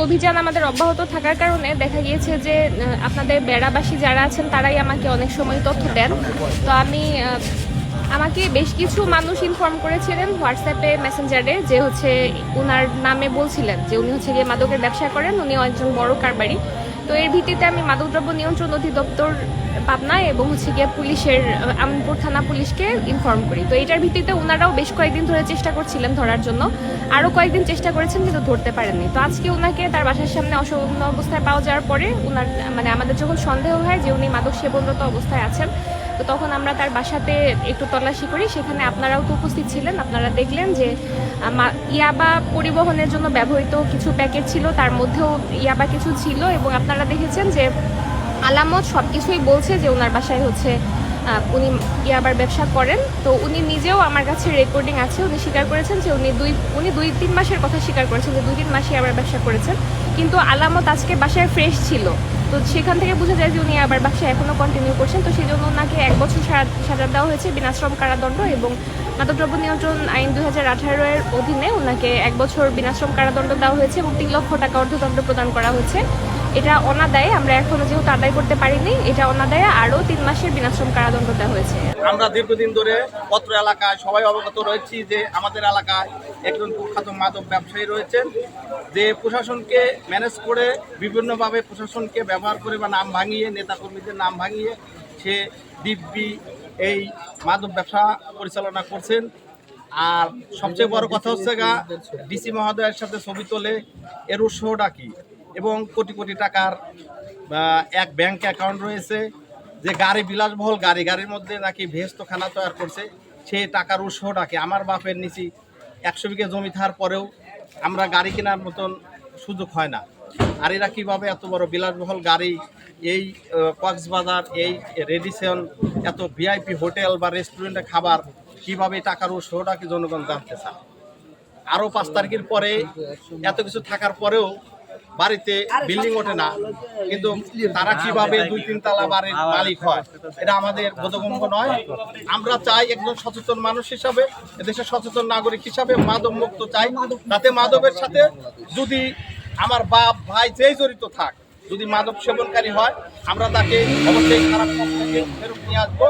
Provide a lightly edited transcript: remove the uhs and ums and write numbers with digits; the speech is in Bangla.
অভিযান আমাদের অব্যাহত থাকার কারণে দেখা গিয়েছে যে আপনাদের বেড়াবাসী যারা আছেন তারাই আমাকে অনেক সময় তথ্য দেন। তো আমাকে বেশ কিছু মানুষ ইনফর্ম করেছিলেন হোয়াটসঅ্যাপে মেসেঞ্জারে যে হচ্ছে উনার নামে বলছিলেন যে উনি হচ্ছে গিয়ে মাদকের ব্যবসা করেন, উনি একজন বড় কারবারি। তো এর ভিত্তিতে আমি মাদকদ্রব্য নিয়ন্ত্রণ অধিদপ্তর পাবনা এবং হচ্ছে গিয়ে পুলিশের আমিনপুর থানা পুলিশকে ইনফর্ম করি। তো এটার ভিত্তিতে ওনারাও বেশ কয়েকদিন ধরে চেষ্টা করছিলেন ধরার জন্য, আরও কয়েকদিন চেষ্টা করেছেন কিন্তু ধরতে পারেননি। তো আজকে ওনাকে তার বাসার সামনে অসম্পূর্ণ অবস্থায় পাওয়া যাওয়ার পরে ওনার আমাদের যখন সন্দেহ হয় যে উনি মাদক সেবনরত অবস্থায় আছেন, তো তখন আমরা তার বাসাতে একটু তল্লাশি করি। সেখানে আপনারাও তো উপস্থিত ছিলেন, আপনারা দেখলেন যে ইয়াবা পরিবহনের জন্য ব্যবহৃত কিছু প্যাকেট ছিল, তার মধ্যেও ইয়াবা কিছু ছিল এবং আপনারা দেখেছেন যে আলামত সব কিছুই বলছে যে ওনার বাসায় হচ্ছে উনি ইয়াবার ব্যবসা করেন। তো উনি নিজেও আমার কাছে রেকর্ডিং আছে, উনি স্বীকার করেছেন যে উনি 2-3 মাসের কথা স্বীকার করেছেন যে 2-3 মাসে ইয়াবার ব্যবসা করেছেন, কিন্তু আলামত আজকে বাসায় ফ্রেশ ছিল। তো সেখান থেকে বোঝা যায় যে উনি আবার ব্যবসা এখনও কন্টিনিউ করছেন। তো সেই জন্য ওনাকে 1 বছর সাজা দেওয়া হয়েছে বিনাশ্রম কারাদণ্ড, এবং মাদকদ্রব্য নিয়ন্ত্রণ আইন 2018 এর অধীনে ওনাকে 1 বছর বিনাশ্রম কারাদণ্ড দেওয়া হয়েছে এবং 3 লক্ষ টাকা অর্থদণ্ড প্রদান করা হয়েছে। এটা অনাদায়ে, আমরা এখনো যেহেতু আদায় করতে পারিনি, এটা অনাদায়ে আরও 3 মাসের বিনাশ্রম কারাদণ্ড দেওয়া হয়েছে। আমরা দীর্ঘদিন ধরে পত্র এলাকায় সবাই অবগত রয়েছি যে আমাদের এলাকায় একজন কুখ্যাত মাদক ব্যবসায়ী রয়েছেন, যে প্রশাসনকে ম্যানেজ করে বিভিন্নভাবে প্রশাসনকে ব্যবহার করে বা নাম ভাঙিয়ে, নেতাকর্মীদের নাম ভাঙিয়ে সে দিব্যি এই মাদক ব্যবসা পরিচালনা করছেন। আর সবচেয়ে বড় কথা হচ্ছে ডিসি মহোদয়ের সাথে ছবি তোলে, এর উৎসটা কি, এবং কোটি কোটি টাকার এক ব্যাংক অ্যাকাউন্ট রয়েছে, যে গাড়ি বিলাসবহুল গাড়ির মধ্যে নাকি ভেস্টখানা তৈরি করছে, সে টাকার উৎসটাকে আমার বাপের নিচে 100 বিঘা জমি থাকার পরেও আমরা গাড়ি কেনার মতন সুযোগ হয় না। আর এরা কীভাবে এত বড় বিলাসবহুল গাড়ি, এই কক্সবাজার, এই রেডিসন, এত ভিআইপি হোটেল বা রেস্টুরেন্টে খাবার, কীভাবে টাকার উৎসটাকে জনগণ জানতে চায়। আরও 5 তারিখের পরে এত কিছু থাকার পরেও বাড়িতে বিল্ডিং ওঠে না, কিন্তু তারা কিভাবে 2-3 তলা বাড়ির মালিক হয়, এটা আমাদের বোধগম্য নয়। আমরা চাই একজন সচেতন মানুষ হিসাবে, এদেশের সচেতন নাগরিক হিসাবে মাদক মুক্ত চাই। তাতে মাদকের সাথে যদি আমার বাপ ভাই যেই জড়িত থাক, যদি মাদক সেবনকারী হয়, আমরা তাকে অবশ্যই খারাপ পথ থেকে ফেরত নিয়ে আসবো।